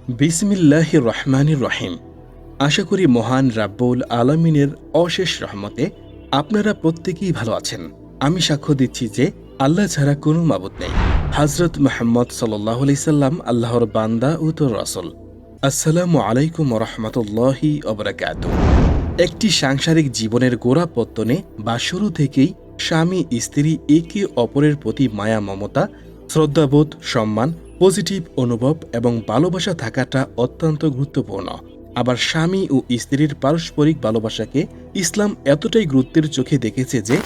বিসমিল্লাহির রহমানির রহিম। আশা করি মহান রাব্বুল আলামিনের অশেষ রহমতে আপনারা প্রত্যেকেই ভালো আছেন। আমি সাক্ষ্য দিচ্ছি যে আল্লাহ ছাড়া কোনো মাবুদ নেই। হযরত মুহাম্মদ সাল্লাল্লাহু আলাইহি সাল্লাম আল্লাহর বান্দা ও তাঁর রাসূল। আসসালামু আলাইকুম ওয়া রাহমাতুল্লাহি ওয়া বারাকাতুহু। একটি সাংসারিক জীবনের গোড়াপত্তনে বা শুরু থেকেই স্বামী স্ত্রী একে অপরের প্রতি মায়া মমতা, শ্রদ্ধাবোধ, সম্মান, পজিটিভ অনুভব এবং ভালোবাসা থাকাটা অত্যন্ত গুরুত্বপূর্ণ। আবার স্বামী ও স্ত্রীর পারস্পরিক ভালোবাসাকে ইসলাম এতটাই গুরুত্বের চোখে দেখেছে যে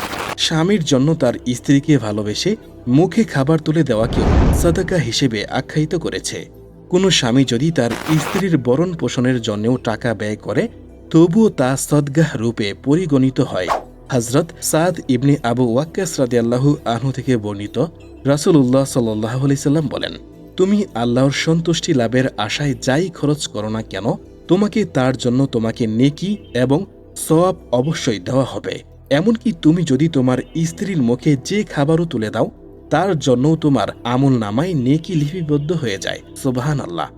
স্বামীর জন্য তার স্ত্রীকে ভালোবেসে মুখে খাবার তুলে দেওয়াকেও সাদাকা হিসেবে আখ্যায়িত করেছে। কোনো স্বামী যদি তার স্ত্রীর ভরণ পোষণের জন্যও টাকা ব্যয় করে তবুও তা সদগাহ রূপে পরিগণিত হয়। হযরত সাদ ইবনে আবু ওয়াক্কাস রাদিয়াল্লাহু আনহু থেকে বর্ণিত, রাসূলুল্লাহ সাল্লাল্লাহু আলাইহি সাল্লাম বলেন, তুমি আল্লাহর সন্তুষ্টি লাভের আশায় যাই খরচ করো না কেন, তোমাকে তার জন্য তোমাকে নেকি এবং সওয়াব অবশ্যই দেওয়া হবে। এমনকি তুমি যদি তোমার স্ত্রীর মুখে যে খাবারও তুলে দাও তার জন্যও তোমার আমল নামায় নেকি লিপিবদ্ধ হয়ে যায়। সুবহানাল্লাহ।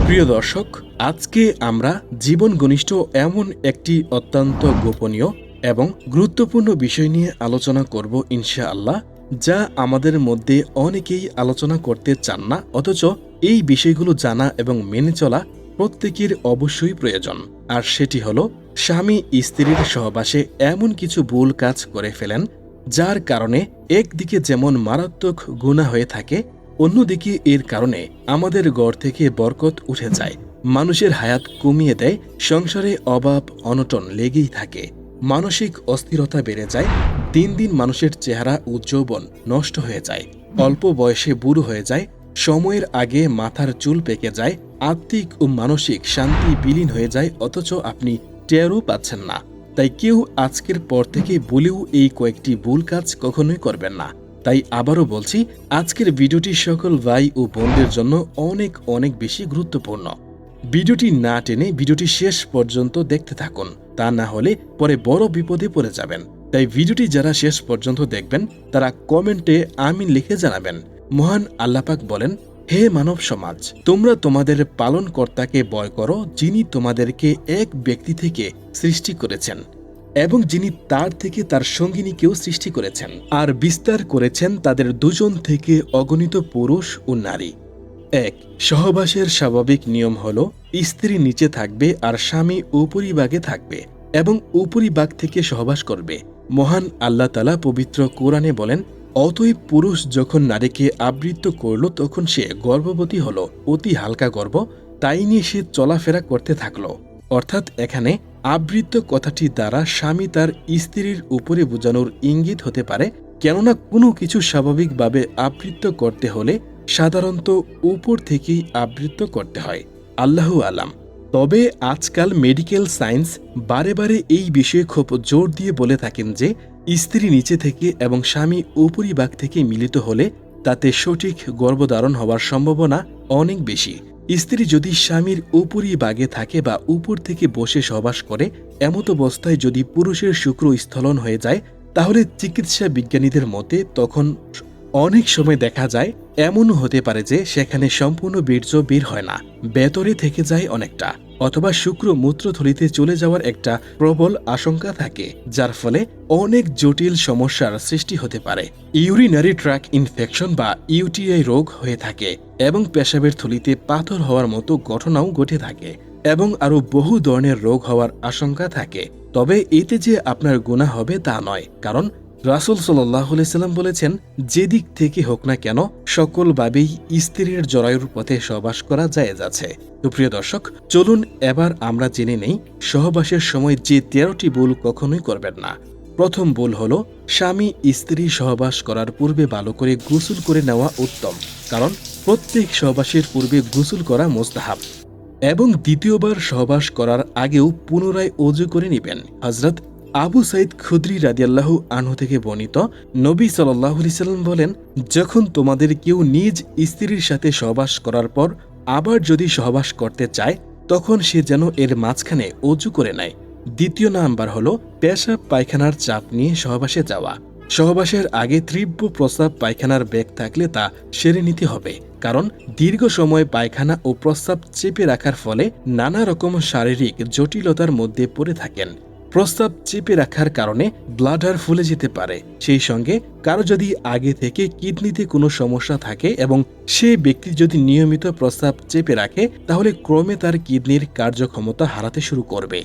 প্রিয় দর্শক, আজকে আমরা জীবন ঘনিষ্ঠ এমন একটি অত্যন্ত গোপনীয় এবং গুরুত্বপূর্ণ বিষয় নিয়ে আলোচনা করব ইনশাআল্লাহ, যা আমাদের মধ্যে অনেকেই আলোচনা করতে চান না, অথচ এই বিষয়গুলো জানা এবং মেনে চলা প্রত্যেকের অবশ্যই প্রয়োজন। আর সেটি হলো, স্বামী স্ত্রীর সহবাসে এমন কিছু ভুল কাজ করে ফেলেন যার কারণে একদিকে যেমন মারাত্মক গুনাহ হয়ে থাকে, অন্যদিকে এর কারণে আমাদের ঘর থেকে বরকত উঠে যায়, মানুষের হায়াত কমিয়ে দেয়, সংসারে অভাব অনটন লেগেই থাকে, মানসিক অস্থিরতা বেড়ে যায়, দিন দিন মানুষের চেহারা ও যৌবন নষ্ট হয়ে যায়, অল্প বয়সে বুড়ো হয়ে যায়, সময়ের আগে মাথার চুল পেকে যায়, আত্মিক ও মানসিক শান্তি বিলীন হয়ে যায়, অথচ আপনি টেরও পাচ্ছেন না। তাই কেউ আজকের পর থেকে বলেও এই কয়েকটি ভুল কাজ কখনোই করবেন না। তাই আবারও বলছি, আজকের ভিডিওটি সকল ভাই ও বোনদের জন্য অনেক অনেক বেশি গুরুত্বপূর্ণ। ভিডিওটি না টেনে ভিডিওটি শেষ পর্যন্ত দেখতে থাকুন, তা না হলে পরে বড় বিপদে পড়ে যাবেন। তাই ভিডিওটি যারা শেষ পর্যন্ত দেখবেন তারা কমেন্টে আমিন লিখে জানাবেন। মহান আল্লাহ পাক বলেন, হে মানব সমাজ, তোমরা তোমাদের পালনকর্তাকে ভয় করো, যিনি তোমাদেরকে এক ব্যক্তি থেকে সৃষ্টি করেছেন এবং যিনি তার থেকে তার সঙ্গিনীকেও সৃষ্টি করেছেন, আর বিস্তার করেছেন তাদের দুজন থেকে অগণিত পুরুষ ও নারী। এক, সহবাসের স্বাভাবিক নিয়ম হল স্ত্রী নিচে থাকবে আর স্বামী উপরিভাগে থাকবে এবং উপরিভাগ থেকে সহবাস করবে। মহান আল্লাহ তাআলা পবিত্র কোরআনে বলেন, অতএব পুরুষ যখন নারীকে আবৃত্ত করল তখন সে গর্ভবতী হল, অতি হালকা গর্ভ, তাই নিয়ে সে চলাফেরা করতে থাকল। অর্থাৎ এখানে আবৃত্ত কথাটি দ্বারা স্বামী তার স্ত্রীর উপরে বোঝানোর ইঙ্গিত হতে পারে, কেননা কোনো কিছু স্বাভাবিকভাবে আবৃত্ত করতে হলে সাধারণত উপর থেকেই আবৃত্ত করতে হয়। আল্লাহু আলাম। তবে আজকাল মেডিকেল সায়েন্স বারে বারে এই বিষয়ে খুব জোর দিয়ে বলে থাকেন যে স্ত্রী নিচে থেকে এবং স্বামী উপরিভাগ থেকে মিলিত হলে তাতে সঠিক গর্ভধারণ হওয়ার সম্ভাবনা অনেক বেশি। স্ত্রী যদি স্বামীর উপরিভাগে থাকে বা উপর থেকে বসে সহবাস করে, এমত অবস্থায় যদি পুরুষের শুক্র স্খলন হয়ে যায়, তাহলে চিকিৎসা বিজ্ঞানীদের মতে তখন অনেক সময় দেখা যায় এমনও হতে পারে যে সেখানে সম্পূর্ণ বীর্য বের হয় না, ভেতরে থেকে যায় অনেকটা, অথবা শুক্র মূত্রথলিতে চলে যাওয়ার একটা প্রবল আশঙ্কা থাকে, যার ফলে অনেক জটিল সমস্যার সৃষ্টি হতে পারে। ইউরিনারি ট্র্যাক ইনফেকশন বা ইউটিআই রোগ হয়ে থাকে এবং পেশাবের থলিতে পাথর হওয়ার মতো ঘটনাও ঘটে থাকে এবং আরও বহু ধরনের রোগ হওয়ার আশঙ্কা থাকে। তবে এতে যে আপনার গুনাহ হবে তা নয়, কারণ রাসূল সাল্লাল্লাহু আলাইহি সাল্লাম বলেছেন, যেদিক থেকে হোক না কেন সকলভাবেই স্ত্রীর জরায়ুর পথে সহবাস করা জায়েজ আছে। তো প্রিয় দর্শক, চলুন এবার আমরা জেনে নেই সহবাসের সময় যে 13টি ভুল কখনোই করবেন না। প্রথম ভুল হলো, স্বামী স্ত্রী সহবাস করার পূর্বে ভালো করে গোসল করে নেওয়া উত্তম, কারণ প্রত্যেক সহবাসের পূর্বে গোসল করা মুস্তাহাব এবং দ্বিতীয়বার সহবাস করার আগেও পুনরায় ওযু করে নেবেন। হযরত আবু সাইদ খুদরি রাদিয়াল্লাহু আনহু থেকে বর্ণিত, নবী সাল্লাল্লাহু আলাইহি সাল্লাম বলেন, যখন তোমাদের কেউ নিজ স্ত্রীর সাথে সহবাস করার পর আবার যদি সহবাস করতে চায়, তখন সে যেন এর মাঝখানে ওযু করে নেয়। দ্বিতীয় নাম্বার হলো পেশাব পায়খানার চাপ নিয়ে সহবাসে যাওয়া। সহবাসের আগে তীব্র প্রস্রাব পায়খানার বেগ থাকলে তা সেরে নিতে হবে, কারণ দীর্ঘ সময় পায়খানা ও প্রস্রাব চেপে রাখার ফলে নানা রকম শারীরিক জটিলতার মধ্যে পড়ে থাকেন। প্রস্রাব চেপে রাখার কারণে ব্লাডার ফুলে যেতে পারে। সেই সঙ্গে কারো যদি আগে থেকে কিডনিতে কোনো সমস্যা থাকে এবং সেই ব্যক্তি যদি নিয়মিত প্রস্রাব চেপে রাখে, তাহলে ক্রমে তার কিডনির কার্যক্ষমতা হারাতে শুরু করবে।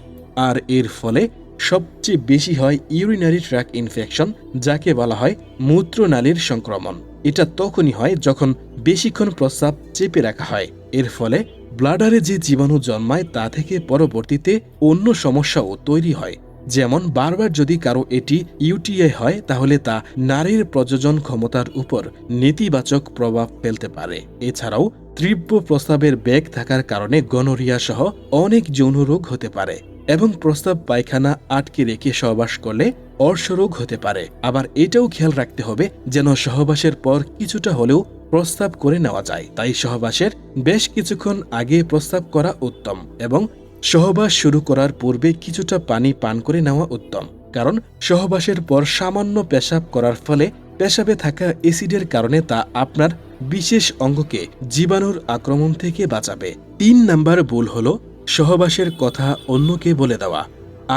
আর এর ফলে সবচেয়ে বেশি হয় ইউরিনারি ট্র্যাক ইনফেকশন, যাকে বলা হয় মূত্রনালীর সংক্রমণ। এটা তখনই হয় যখন বেশিক্ষণ প্রস্রাব চেপে রাখা হয়। এর ফলে ব্লাডারে যে জীবাণু জন্মায় তা থেকে পরবর্তীতে অন্য সমস্যাও তৈরি হয়। যেমন বারবার যদি কারো এটি ইউটিআই হয়, তাহলে তা নারীর প্রজনন ক্ষমতার উপর নেতিবাচক প্রভাব ফেলতে পারে। এছাড়াও তীব্র প্রস্রাবের বেগ থাকার কারণে গনোরিয়া সহ অনেক যৌন রোগ হতে পারে এবং প্রস্রাব পায়খানা আটকে রেখে সহবাস করলে অর্শরোগ হতে পারে। আবার এটাও খেয়াল রাখতে হবে যেন সহবাসের পর কিছুটা হলেও প্রস্রাব করে নেওয়া যায়। তাই সহবাসের বেশ কিছুক্ষণ আগে প্রস্রাব করা উত্তম এবং সহবাস শুরু করার পূর্বে কিছুটা পানি পান করে নেওয়া উত্তম, কারণ সহবাসের পর সামান্য পেশাব করার ফলে পেশাবে থাকা অ্যাসিডের কারণে তা আপনার বিশেষ অঙ্গকে জীবাণুর আক্রমণ থেকে বাঁচাবে। ৩ নাম্বার ভুল হলো সহবাসের কথা অন্যকে বলে দেওয়া।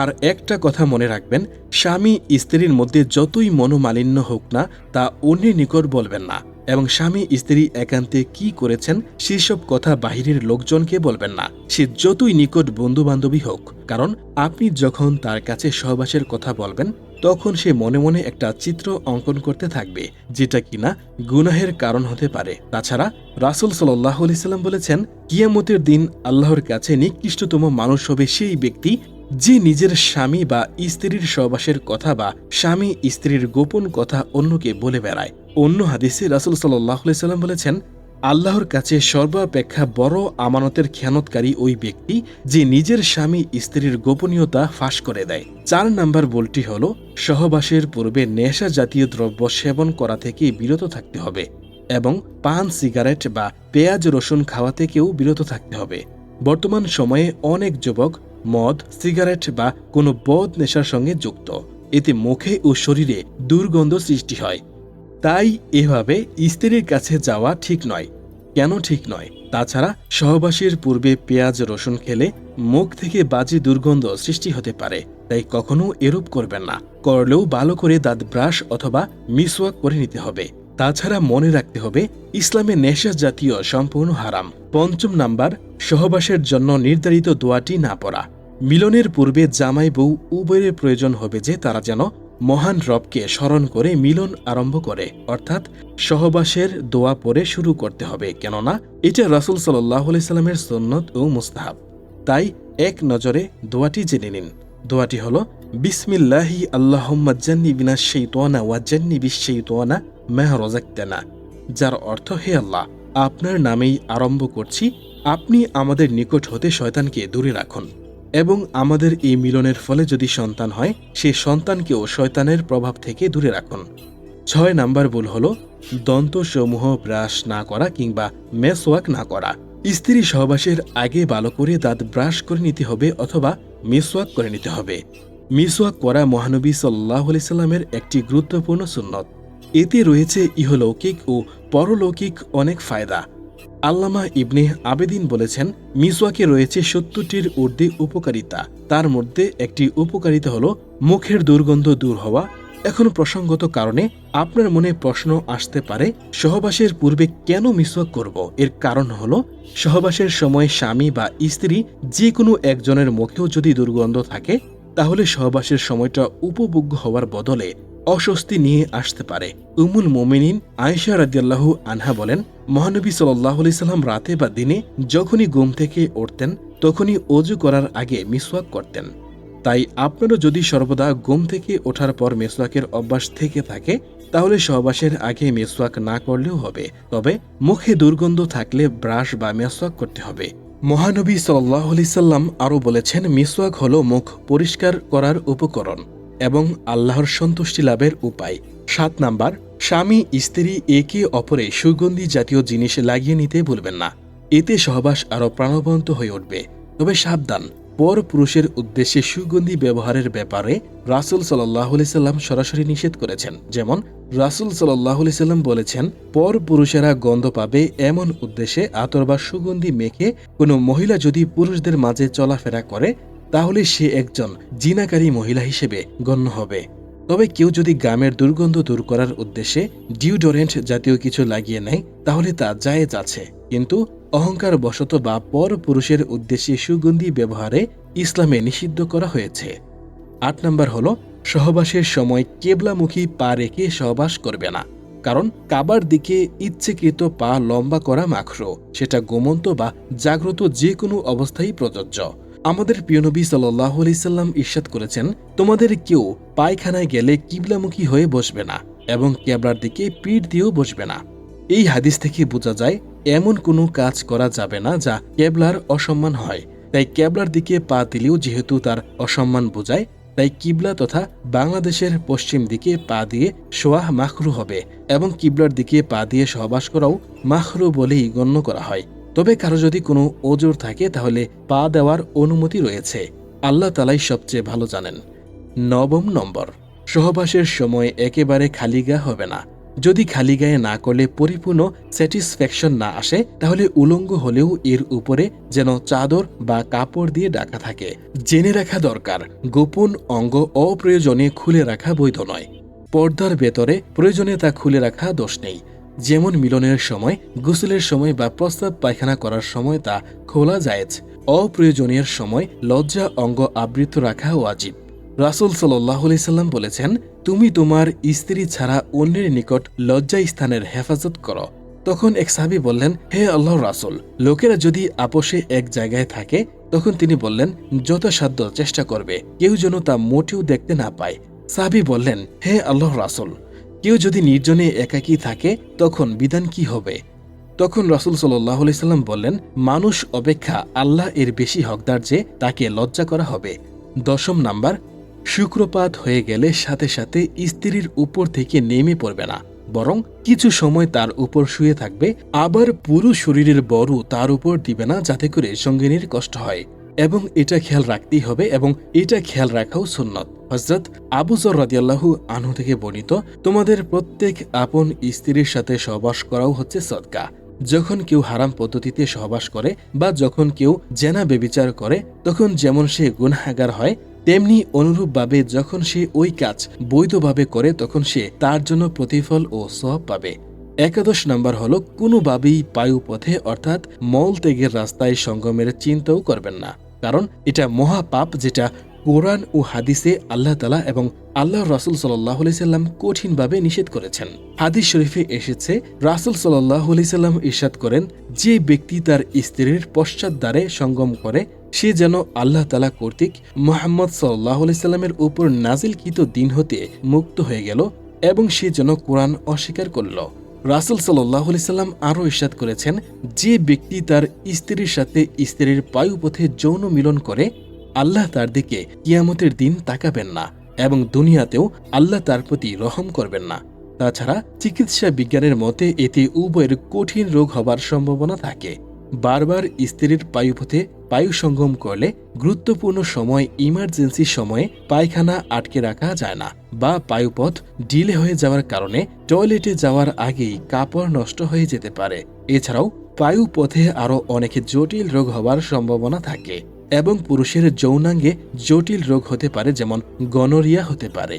আর একটা কথা মনে রাখবেন, স্বামী স্ত্রীর মধ্যে যতই মনোমালিন্য হোক না, তা অন্যের নিকট বলবেন না, এবং স্বামী স্ত্রী একান্তে কি করেছেন সেসব কথা বাহিরের লোকজনকে বলবেন না, সে যতই নিকট বন্ধু বান্ধবী হোক। কারণ আপনি যখন তার কাছে সহবাসের কথা বলবেন, তখন সে মনে মনে একটা চিত্র অঙ্কন করতে থাকবে, যেটা কিনা গুনাহের কারণ হতে পারে। তাছাড়া রাসূল সাল্লাল্লাহু আলাইহি সাল্লাম বলেছেন, কিয়ামতের দিন আল্লাহর কাছে নিকৃষ্টতম মানুষ হবে সেই ব্যক্তি যে নিজের স্বামী বা স্ত্রীর সহবাসের কথা বা স্বামী স্ত্রীর গোপন কথা অন্যকে বলে বেড়ায়। অন্য হাদিসে রাসূল সাল্লাল্লাহু আলাইহি সাল্লাম বলেছেন, আল্লাহর কাছে সর্বাপেক্ষা বড় আমানতের খেয়ানতকারী ওই ব্যক্তি যে নিজের স্বামী স্ত্রীর গোপনীয়তা ফাঁস করে দেয়। ৪ নাম্বার ভুলটি হল সহবাসের পূর্বে নেশা জাতীয় দ্রব্য সেবন করা থেকে বিরত থাকতে হবে এবং পান, সিগারেট বা পেঁয়াজ রসুন খাওয়া থেকেও বিরত থাকতে হবে। বর্তমান সময়ে অনেক যুবক মদ, সিগারেট বা কোনো বদ নেশার সঙ্গে যুক্ত। এতে মুখে ও শরীরে দুর্গন্ধ সৃষ্টি হয়। তাই এভাবে স্ত্রীর কাছে যাওয়া ঠিক নয়। কেন ঠিক নয়? তাছাড়া সহবাসের পূর্বে পেঁয়াজ রসুন খেলে মুখ থেকে বাজে দুর্গন্ধ সৃষ্টি হতে পারে। তাই কখনো এরূপ করবেন না। করলেও ভালো করে দাঁত ব্রাশ অথবা মিসওয়াক করে নিতে হবে। তাছাড়া মনে রাখতে হবে, ইসলামে নেশা জাতীয় সম্পূর্ণ হারাম। ৫ম নাম্বার, সহবাসের জন্য নির্ধারিত দোয়াটি না পড়া। মিলনের পূর্বে জামাই বউ উভয়ের প্রয়োজন হবে যে তারা যেন মহান রবকে স্মরণ করে মিলন আরম্ভ করে, অর্থাৎ সহবাসের দোয়া পড়ে শুরু করতে হবে, কেননা এটা রাসূল সাল্লাল্লাহু আলাইহি সাল্লামের সুন্নত ও মুস্তাহাব। তাই এক নজরে দোয়াটি জেনে নিন। দোয়াটি হলো, বিসমিল্লাহি আল্লাহুম্মা জান্নিবিনাশ শাইতানা ওয়া জান্নিবিশ শাইতানা মা রাযাকতানা, যার অর্থ, হে আল্লাহ, আপনার নামেই আরম্ভ করছি, আপনি আমাদের নিকট হতে শয়তানকে দূরে রাখুন, এবং আমাদের এই মিলনের ফলে যদি সন্তান হয়, সে সন্তানকেও শয়তানের প্রভাব থেকে দূরে রাখুন। ৬ নাম্বার ভুল হল দন্তসমূহ ব্রাশ না করা কিংবা মেসওয়াক না করা। স্ত্রী সহবাসের আগে ভালো করে দাঁত ব্রাশ করে নিতে হবে অথবা মিসওয়াক করে নিতে হবে। মিসওয়াক করা মহানবী সাল্লাল্লাহু আলাইহি সাল্লামের একটি গুরুত্বপূর্ণ সুন্নত। এতে রয়েছে ইহলৌকিক ও পরলৌকিক অনেক ফায়দা। আল্লামা ইবনে আবেদিন বলেছেন, মিসওয়াকে রয়েছে ৭০টির ঊর্ধ্বে উপকারিতা। তার মধ্যে একটি উপকারিতা হল মুখের দুর্গন্ধ দূর হওয়া। এখন প্রসঙ্গত কারণে আপনার মনে প্রশ্ন আসতে পারে, সহবাসের পূর্বে কেন মিসওয়াক করব? এর কারণ হল, সহবাসের সময় স্বামী বা স্ত্রী যে কোনো একজনের মুখেও যদি দুর্গন্ধ থাকে, তাহলে সহবাসের সময়টা উপভোগ্য হওয়ার বদলে অস্বস্তি নিয়ে আসতে পারে। উম্মুল মুমিনিন আয়েশা রাদিয়াল্লাহু আনহা বলেন, মহানবী সাল্লাল্লাহু আলাইহি সাল্লাম রাতে বা দিনে যখনই ঘুম থেকে উঠতেন, তখনই ওযু করার আগে মিসওয়াক করতেন। তাই আপনারও যদি সর্বদা ঘুম থেকে ওঠার পর মিসওয়াকের অভ্যাস থেকে থাকে, তাহলে সহবাসের আগে মিসওয়াক না করলেও হবে, তবে মুখে দুর্গন্ধ থাকলে ব্রাশ বা মিসওয়াক করতে হবে। মহানবী সাল্লাল্লাহু আলাইহি সাল্লাম আরও বলেছেন, মিসওয়াক হলো মুখ পরিষ্কার করার উপকরণ এবং আল্লাহর সন্তুষ্টি লাভের উপায়। ৭ নাম্বার, স্বামী স্ত্রী একে অপরে সুগন্ধি জাতীয় জিনিস লাগিয়ে নিতে ভুলবেন না। এতে সহবাস আরও প্রাণবন্ত হয়ে উঠবে। তবে সাবধান, পর পুরুষের উদ্দেশ্যে সুগন্ধি ব্যবহারের ব্যাপারে রাসূল সাল্লাল্লাহু আলাইহি সাল্লাম সরাসরি নিষেধ করেছেন। যেমন রাসূল সাল্লাল্লাহু আলাইহি সাল্লাম বলেছেন, পর পুরুষেরা গন্ধ পাবে এমন উদ্দেশ্যে আতর বা সুগন্ধি মেখে কোনো মহিলা যদি পুরুষদের মাঝে চলাফেরা করে তাহলে সে একজন জিনাকারী মহিলা হিসেবে গণ্য হবে। তবে কেউ যদি গামের দুর্গন্ধ দূর করার উদ্দেশ্যে ডিওডোরেন্ট জাতীয় কিছু লাগিয়ে নেয় তাহলে তা জায়েজ আছে, কিন্তু অহংকার বশত বা পর পুরুষের উদ্দেশ্যে সুগন্ধি ব্যবহারে ইসলামে নিষিদ্ধ করা হয়েছে। ৮ নম্বর হল সহবাসের সময় কেবলামুখী পা রেখে সহবাস করবে না, কারণ কাবার দিকে ইচ্ছেকৃত পা লম্বা করা মাকরুহ, সেটা ঘুমন্ত বা জাগ্রত যে কোনো অবস্থায় প্রযোজ্য। আমাদের প্রিয় নবী সাল্লাল্লাহু আলাইহি সাল্লাম ইরশাদ করেছেন, তোমাদের কেউ পায়খানায় গেলে কিবলামুখী হয়ে বসবে না এবং কেবলার দিকে পিঠ দিয়েও বসবে না। এই হাদিস থেকে বোঝা যায় এমন কোনো কাজ করা যাবে না যা কেবলার অসম্মান হয়। তাই কেবলার দিকে পা দিলেও যেহেতু তার অসম্মান বোঝায়, তাই কিবলা তথা বাংলাদেশের পশ্চিম দিকে পা দিয়ে শোয়া মাকরুহ হবে এবং কিবলার দিকে পা দিয়ে সহবাস করাও মাকরুহ বলেই গণ্য করা হয়। তবে কারো যদি কোনো ওজর থাকে তাহলে পা দেওয়ার অনুমতি রয়েছে। আল্লাহ তাআলাই সবচেয়ে ভালো জানেন। ৯ নম্বর, সহবাসের সময় একেবারে খালি গা হবে না। যদি খালি গায়ে না করলে পরিপূর্ণ স্যাটিসফ্যাকশন না আসে তাহলে উলঙ্গ হলেও এর উপরে যেন চাদর বা কাপড় দিয়ে ঢাকা থাকে। জেনে রাখা দরকার, গোপন অঙ্গ অপ্রয়োজনে খুলে রাখা বৈধ নয়। পর্দার ভেতরে প্রয়োজনে তা খুলে রাখা দোষ নেই। যেমন মিলনের সময়, গোসলের সময় বা প্রস্রাব পায়খানা করার সময় তা খোলা জায়েজ। অপ্রয়োজনীয় সময় লজ্জা অঙ্গ আবৃত রাখা ওয়াজিব। রাসূল সাল্লাল্লাহু আলাইহি সাল্লাম বলেছেন, তুমি তোমার স্ত্রী ছাড়া অন্যের নিকট লজ্জা স্থানের হেফাজত করো। তখন এক সাহাবী বললেন, হে আল্লাহর রাসূল, লোকেরা যদি আপোষে এক জায়গায় থাকে, তখন তিনি বললেন, যথাসাধ্য চেষ্টা করবে কেউ যেন তা মোটেও দেখতে না পায়। সাহাবী বললেন, হে আল্লাহর রাসূল, কেউ যদি নির্জনে একাকী থাকে তখন বিধান কি হবে? তখন রাসূল সাল্লাল্লাহু আলাইহি সাল্লাম বললেন, মানুষ অপেক্ষা আল্লাহ এর বেশি হকদার যে তাকে লজ্জা করা হবে। ১০ নাম্বার, শুক্রপাত হয়ে গেলে সাথে সাথে স্ত্রীর উপর থেকে নেমে পড়বে না, বরং কিছু সময় তার উপর শুয়ে থাকবে। আবার পুরো শরীরের বড় তার উপর দিবে না, যাতে করে সঙ্গিনীর কষ্ট হয়। এবং এটা খেয়াল রাখতেই হবে এবং এটা খেয়াল রাখাও সুন্নত। হযরত আবু যর রাদিয়াল্লাহু আনহু থেকে বর্ণিত, তোমাদের প্রত্যেক আপন স্ত্রীর সাথে সহবাস করাও হচ্ছে সদকা। যখন কেউ হারাম পদ্ধতিতে সহবাস করে বা যখন কেউ জেনা ব্যভিচার করে তখন যেমন সে গুনাহগার হয়, তেমনি অনুরূপভাবে যখন সে ওই কাজ বৈধভাবে করে তখন সে তার জন্য প্রতিফল ও সওয়াব পাবে। ১১ নম্বর হলো কোনোভাবেই বায়ুপথে অর্থাৎ মল ত্যাগের রাস্তায় সঙ্গমের চিন্তাও করবেন না, কারণ এটা মহাপাপ, যেটা কোরআন ও হাদিসে আল্লাহ তাআলা এবং আল্লাহর রাসূল সাল্লাল্লাহু আলাইহি সাল্লাম কঠিনভাবে নিষেধ করেছেন। হাদিস শরীফে এসেছে, রাসূল সাল্লাল্লাহু আলাইহি সাল্লাম ইরশাদ করেন, যে ব্যক্তি তার স্ত্রীর পশ্চাৎদ্বারে সঙ্গম করে সে যেন আল্লাহ তাআলা কর্তৃক মুহাম্মদ সাল্লাল্লাহু আলাইহি সাল্লামের উপর নাজিলকৃত দিন হতে মুক্ত হয়ে গেল এবং সে যেন কোরআন অস্বীকার করল। রাসূল সাল্লাল্লাহু আলাইহি সাল্লাম আরও ইরশাদ করেছেন, যে ব্যক্তি তার স্ত্রীর সাথে স্ত্রীর বায়ুপথে যৌন মিলন করে আল্লাহ তার দিকে কিয়ামতের দিন তাকাবেন না এবং দুনিয়াতেও আল্লাহ তার প্রতি রহম করবেন না। তাছাড়া চিকিৎসা বিজ্ঞানের মতে এতে উভয়ের কঠিন রোগ হবার সম্ভাবনা থাকে। বারবার স্ত্রীর বায়ুপথে বায়ু সঙ্গম করলে গুরুত্বপূর্ণ সময় ইমার্জেন্সি সময়ে পায়খানা আটকে রাখা যায় না বা বায়ুপথ ডিলে হয়ে যাওয়ার কারণে টয়লেটে যাওয়ার আগেই কাপড় নষ্ট হয়ে যেতে পারে। এছাড়াও বায়ুপথে আরও অনেক জটিল রোগ হবার সম্ভাবনা থাকে এবং পুরুষের যৌনাঙ্গে জটিল রোগ হতে পারে, যেমন গনোরিয়া হতে পারে।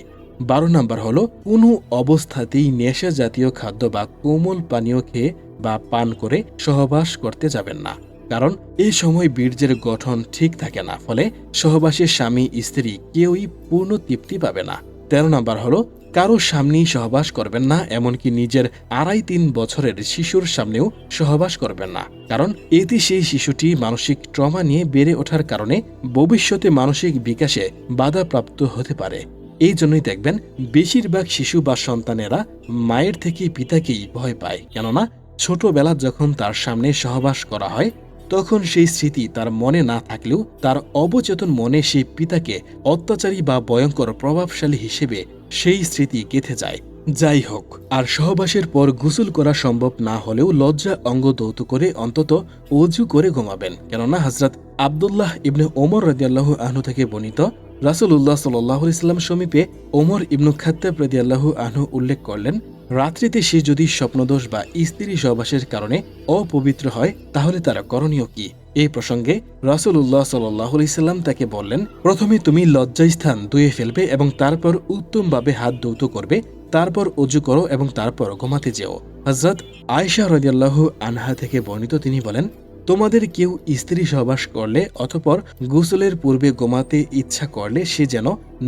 ১২ নম্বর হলো কোনো অবস্থাতেই নেশা জাতীয় খাদ্য বা কোমল পানীয় খেয়ে বা পান করে সহবাস করতে যাবেন না, কারণ এই সময় বীর্যের গঠন ঠিক থাকে না, ফলে সহবাসের স্বামী স্ত্রী কেউই পূর্ণ তৃপ্তি পাবে না। ১৩ নম্বর হলো কারো সামনেই সহবাস করবেন না, এমনকি নিজের ২.৫-৩ বছরের শিশুর সামনেও সহবাস করবেন না, কারণ এতে সেই শিশুটি মানসিক ট্রমা নিয়ে বেড়ে ওঠার কারণে ভবিষ্যতে মানসিক বিকাশে বাধাপ্রাপ্ত হতে পারে। এই জন্যই দেখবেন বেশিরভাগ শিশু বা সন্তানেরা মায়ের থেকে পিতাকেই ভয় পায়, কেননা ছোটবেলা যখন তার সামনে সহবাস করা হয় তখন সেই স্মৃতি তার মনে না থাকলেও তার অবচেতন মনে সেই পিতাকে অত্যাচারী বা ভয়ঙ্কর প্রভাবশালী হিসেবে সেই স্মৃতি গেঁথে যায়। যাই হোক, আর সহবাসের পর গোসল করা সম্ভব না হলেও লজ্জা অঙ্গ ধৌত করে অন্তত ওযু করে ঘুমাবেন, কেননা হযরত আব্দুল্লাহ ইবনে ওমর রাদিয়াল্লাহু আনহু থেকে বর্ণিত, রাসূলুল্লাহ সাল্লাল্লাহু আলাইহি ওয়াসাল্লাম সমীপে ওমর ইবনু খাত্তাব রাদিয়াল্লাহু আনহু উল্লেখ করলেন, রাত্রিতে সে যদি স্বপ্নদোষ বা স্ত্রী সহবাসের কারণে অপবিত্র হয় তাহলে তার করণীয় কি? এই প্রসঙ্গে রাসূলুল্লাহ সাল্লাল্লাহু আলাইহি ওয়াসাল্লাম তাকে বললেন, প্রথমে তুমি লজ্জাস্থান ধুয়ে ফেলবে এবং তারপর উত্তমভাবে হাত ধৌত করবে, তারপর ওযু করো এবং তারপর ঘুমাতে যেও। হযরত আয়েশা রাদিয়াল্লাহু আনহা থেকে বর্ণিত, তিনি বলেন, তোমাদের কেউ স্ত্রী সহবাস করলে অতঃপর গোসলের পূর্বে ঘুমাতে ইচ্ছা করলে সে যেন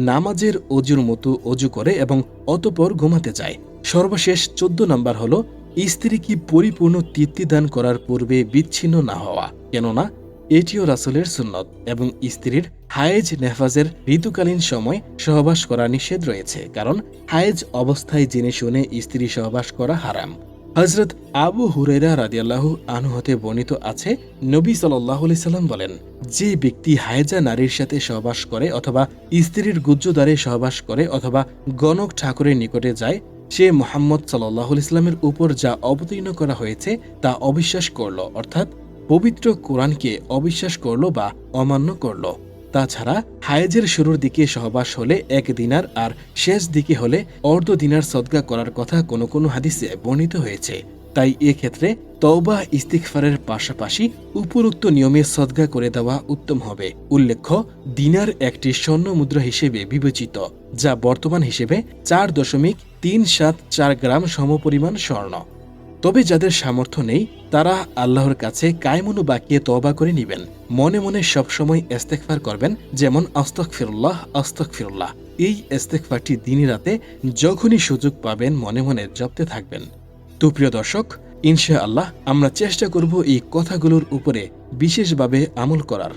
নামাজের অজুর মতো অজু করে এবং অতঃপর ঘুমাতে যায়। সর্বশেষ 14 নম্বর হলো স্ত্রীকে পরিপূর্ণ তৃপ্তি দান করার পূর্বে বিচ্ছিন্ন না হওয়া, কেননা এটিও রাসূলের সুন্নত এবং স্ত্রীর হায়েজ নেফাজের ঋতুকালীন সময় সহবাস করা নিষেধ রয়েছে, কারণ হায়েজ অবস্থায় জেনে শুনে স্ত্রী সহবাস করা হারাম। হযরত আবু হুরায়রা রাদিয়াল্লাহু আনহু হতে বর্ণিত আছে, নবী সাল্লাল্লাহু আলাইহি সাল্লাম বলেন, যে ব্যক্তি হায়েজা নারীর সাথে সহবাস করে অথবা স্ত্রীর গুহ্যদ্বারে সহবাস করে অথবা গণক ঠাকুরের নিকটে যায়, সে মুহাম্মদ সাল্লাল্লাহু আলাইহি সাল্লামের উপর যা অবতীর্ণ করা হয়েছে তা অবিশ্বাস করল, অর্থাৎ পবিত্র কোরআনকে অবিশ্বাস করল বা অমান্য করল। তাছাড়া হায়েজের শুরুর দিকে সহবাস হলে 1 দিনার আর শেষ দিকে হলে অর্ধ দিনার সদকা করার কথা কোনো কোনো হাদিসে বর্ণিত হয়েছে। তাই এক্ষেত্রে তওবা ইস্তিগফারের পাশাপাশি উপরোক্ত নিয়মে সদকা করে দেওয়া উত্তম হবে। উল্লেখ্য, দিনার একটি স্বর্ণ মুদ্রা হিসেবে বিবেচিত, যা বর্তমান হিসেবে 4.374 গ্রাম সমপরিমাণ স্বর্ণ। তবে যাদের সামর্থ্য নেই তারা আল্লাহর কাছে কায়মুনু বাকিয়ে তওবা করে নেবেন, মনে মনে সবসময় ইস্তেগফার করবেন, যেমন আস্তাগফিরুল্লাহ আস্তাগফিরুল্লাহ। এই ইস্তেগফারটি দিনে রাতে যখনই সুযোগ পাবেন মনে মনে জপতে থাকবেন। তো প্রিয় দর্শক, ইনশাআল্লাহ আমরা চেষ্টা করব এই কথাগুলোর উপরে বিশেষভাবে আমল করার।